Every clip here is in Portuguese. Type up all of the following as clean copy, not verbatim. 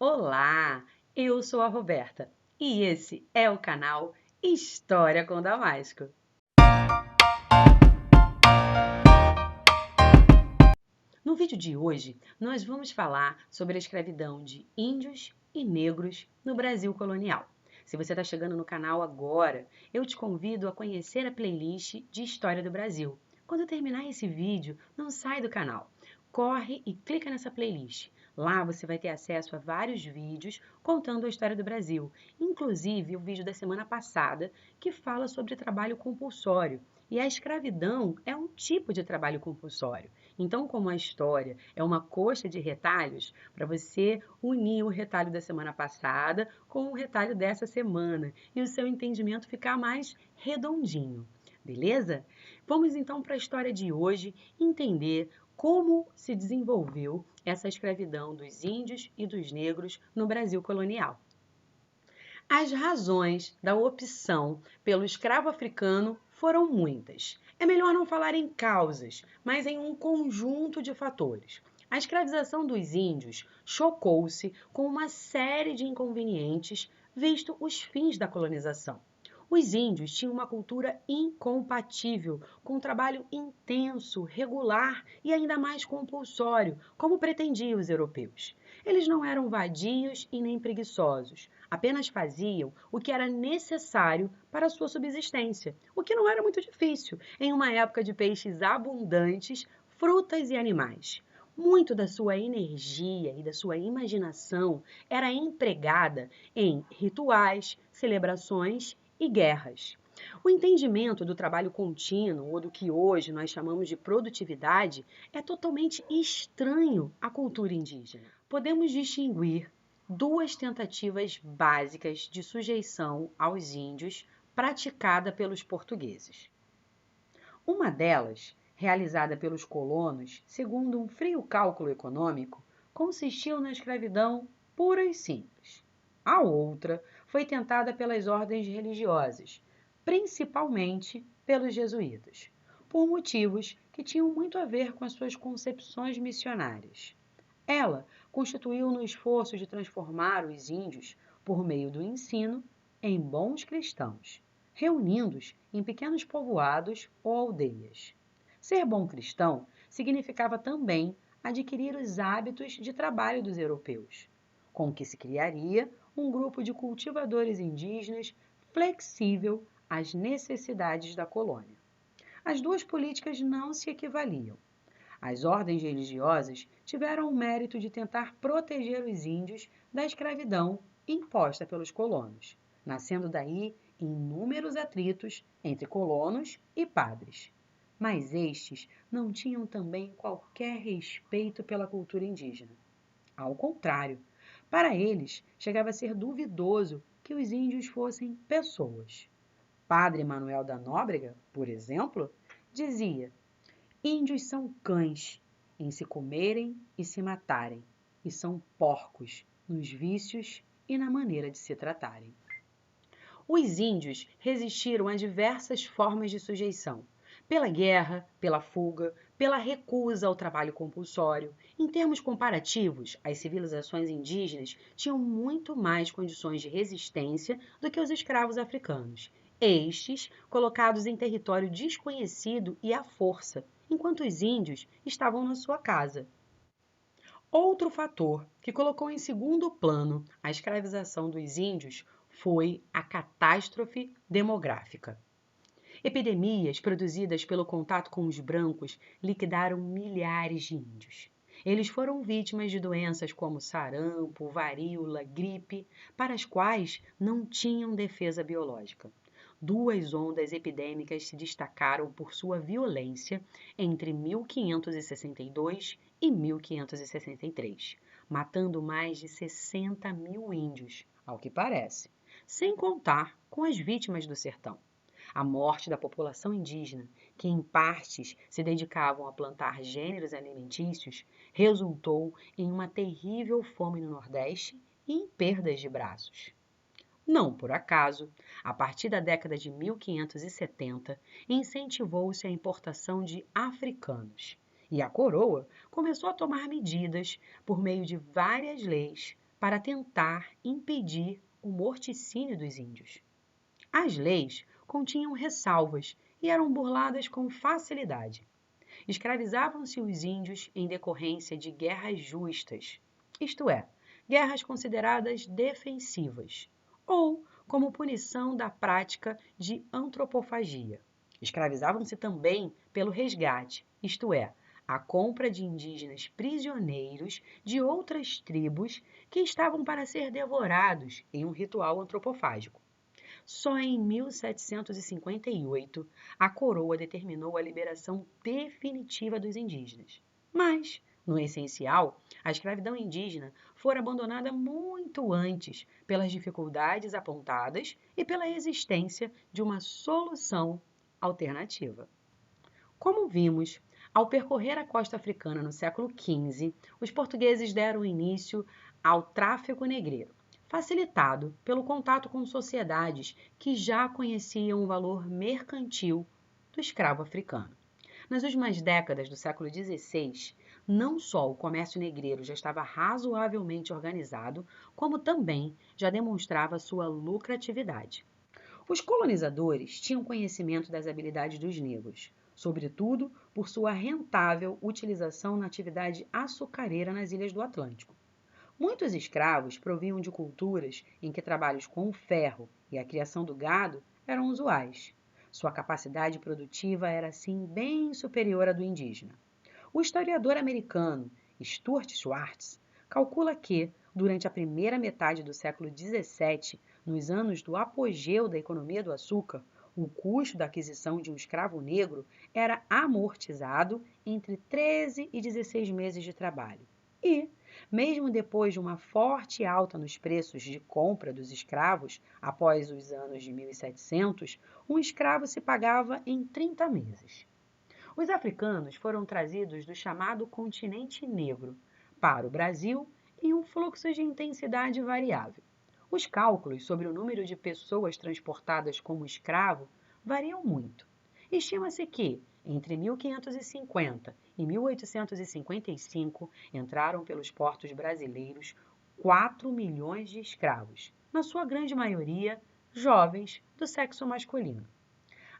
Olá, eu sou a Roberta e esse é o canal História com Damasco. No vídeo de hoje, nós vamos falar sobre a escravidão de índios e negros no Brasil colonial. Se você está chegando no canal agora, eu te convido a conhecer a playlist de História do Brasil. Quando terminar esse vídeo, não sai do canal. Corre e clica nessa playlist. Lá você vai ter acesso a vários vídeos contando a história do Brasil, inclusive o vídeo da semana passada que fala sobre trabalho compulsório. E a escravidão é um tipo de trabalho compulsório. Então, como a história é uma coxa de retalhos, para você unir o retalho da semana passada com o retalho dessa semana e o seu entendimento ficar mais redondinho, beleza? Vamos então para a história de hoje entender como se desenvolveu essa escravidão dos índios e dos negros no Brasil colonial. As razões da opção pelo escravo africano foram muitas. É melhor não falar em causas, mas em um conjunto de fatores. A escravização dos índios chocou-se com uma série de inconvenientes, visto os fins da colonização. Os índios tinham uma cultura incompatível com um trabalho intenso, regular e ainda mais compulsório, como pretendiam os europeus. Eles não eram vadios e nem preguiçosos, apenas faziam o que era necessário para a sua subsistência, o que não era muito difícil em uma época de peixes abundantes, frutas e animais. Muito da sua energia e da sua imaginação era empregada em rituais, celebrações e guerras. O entendimento do trabalho contínuo, ou do que hoje nós chamamos de produtividade, é totalmente estranho à cultura indígena. Podemos distinguir duas tentativas básicas de sujeição aos índios praticada pelos portugueses. Uma delas, realizada pelos colonos segundo um frio cálculo econômico, consistiu na escravidão pura e simples. A outra foi tentada pelas ordens religiosas, principalmente pelos jesuítas, por motivos que tinham muito a ver com as suas concepções missionárias. Ela constituiu no esforço de transformar os índios, por meio do ensino, em bons cristãos, reunindo-os em pequenos povoados ou aldeias. Ser bom cristão significava também adquirir os hábitos de trabalho dos europeus, com que se criaria um grupo de cultivadores indígenas flexível às necessidades da colônia. As duas políticas não se equivaliam. As ordens religiosas tiveram o mérito de tentar proteger os índios da escravidão imposta pelos colonos, nascendo daí inúmeros atritos entre colonos e padres. Mas estes não tinham também qualquer respeito pela cultura indígena. Ao contrário, para eles chegava a ser duvidoso que os índios fossem pessoas. Padre Manuel da Nóbrega, por exemplo, dizia: índios são cães em se comerem e se matarem, e são porcos nos vícios e na maneira de se tratarem. Os índios resistiram a diversas formas de sujeição, pela guerra, pela fuga, pela recusa ao trabalho compulsório. Em termos comparativos, as civilizações indígenas tinham muito mais condições de resistência do que os escravos africanos, estes colocados em território desconhecido e à força, enquanto os índios estavam na sua casa. Outro fator que colocou em segundo plano a escravização dos índios foi a catástrofe demográfica. Epidemias produzidas pelo contato com os brancos liquidaram milhares de índios. Eles foram vítimas de doenças como sarampo, varíola, gripe, para as quais não tinham defesa biológica. Duas ondas epidêmicas se destacaram por sua violência entre 1562 e 1563, matando mais de 60 mil índios, ao que parece, sem contar com as vítimas do sertão. A morte da população indígena, que em partes se dedicavam a plantar gêneros alimentícios, resultou em uma terrível fome no Nordeste e em perdas de braços. Não por acaso, a partir da década de 1570, incentivou-se a importação de africanos, e a coroa começou a tomar medidas por meio de várias leis para tentar impedir o morticínio dos índios. As leis continham ressalvas e eram burladas com facilidade. Escravizavam-se os índios em decorrência de guerras justas, isto é, guerras consideradas defensivas, ou como punição da prática de antropofagia. Escravizavam-se também pelo resgate, isto é, a compra de indígenas prisioneiros de outras tribos que estavam para ser devorados em um ritual antropofágico. Só em 1758 a coroa determinou a liberação definitiva dos indígenas. Mas, no essencial, a escravidão indígena fora abandonada muito antes pelas dificuldades apontadas e pela existência de uma solução alternativa. Como vimos, ao percorrer a costa africana no século XV, os portugueses deram início ao tráfico negreiro, facilitado pelo contato com sociedades que já conheciam o valor mercantil do escravo africano. Nas últimas décadas do século XVI, não só o comércio negreiro já estava razoavelmente organizado, como também já demonstrava sua lucratividade. Os colonizadores tinham conhecimento das habilidades dos negros, sobretudo por sua rentável utilização na atividade açucareira nas ilhas do Atlântico. Muitos escravos provinham de culturas em que trabalhos com o ferro e a criação do gado eram usuais. Sua capacidade produtiva era, assim, bem superior à do indígena. O historiador americano Stuart Schwartz calcula que, durante a primeira metade do século XVII, nos anos do apogeu da economia do açúcar, o custo da aquisição de um escravo negro era amortizado entre 13 e 16 meses de trabalho. E, mesmo depois de uma forte alta nos preços de compra dos escravos, após os anos de 1700, um escravo se pagava em 30 meses. Os africanos foram trazidos do chamado continente negro para o Brasil em um fluxo de intensidade variável. Os cálculos sobre o número de pessoas transportadas como escravo variam muito. Estima-se que, entre 1550 e 1855, entraram pelos portos brasileiros 4 milhões de escravos, na sua grande maioria jovens do sexo masculino.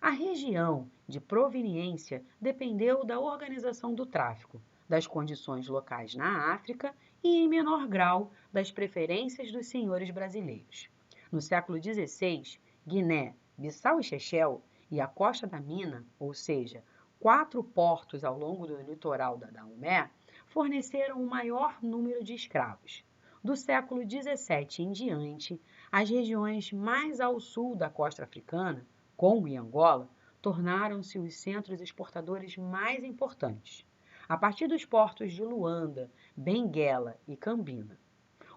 A região de proveniência dependeu da organização do tráfico, das condições locais na África e, em menor grau, das preferências dos senhores brasileiros. No século XVI, Guiné, Bissau e Seychelles e a Costa da Mina, ou seja, 4 portos ao longo do litoral da Dahomey, forneceram o maior número de escravos. Do século XVII em diante, as regiões mais ao sul da costa africana, Congo e Angola, tornaram-se os centros exportadores mais importantes, a partir dos portos de Luanda, Benguela e Cambina.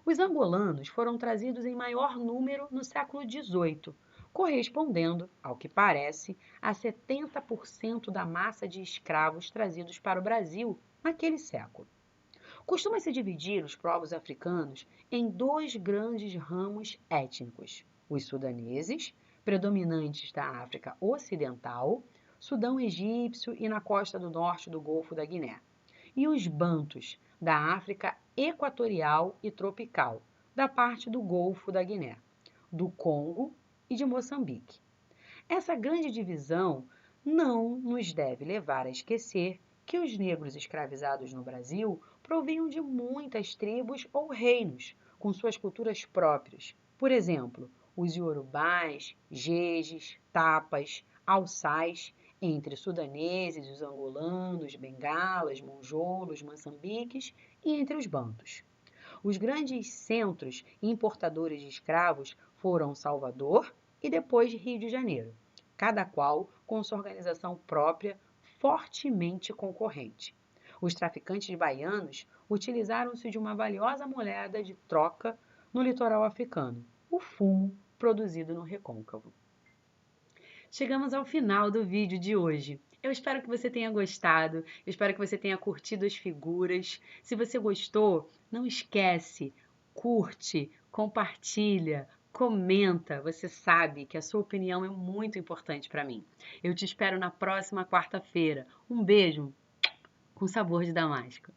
Os angolanos foram trazidos em maior número no século XVIII, correspondendo, ao que parece, a 70% da massa de escravos trazidos para o Brasil naquele século. Costuma-se dividir os povos africanos em 2 grandes ramos étnicos: os sudaneses, predominantes da África Ocidental, Sudão egípcio e na costa do norte do Golfo da Guiné, e os bantus, da África Equatorial e Tropical, da parte do Golfo da Guiné, do Congo e de Moçambique. Essa grande divisão não nos deve levar a esquecer que os negros escravizados no Brasil provinham de muitas tribos ou reinos, com suas culturas próprias. Por exemplo, os iorubás, jejes, tapas, alçais, entre sudaneses, os angolanos, bengalas, mongolos, moçambiques e entre os bantus. Os grandes centros importadores de escravos foram Salvador e depois Rio de Janeiro, cada qual com sua organização própria fortemente concorrente. Os traficantes baianos utilizaram-se de uma valiosa moeda de troca no litoral africano, o fumo produzido no recôncavo. Chegamos ao final do vídeo de hoje. Eu espero que você tenha gostado, eu espero que você tenha curtido as figuras. Se você gostou, não esquece, curte, compartilha, comenta. Você sabe que a sua opinião é muito importante para mim. Eu te espero na próxima quarta-feira. Um beijo com sabor de damasco.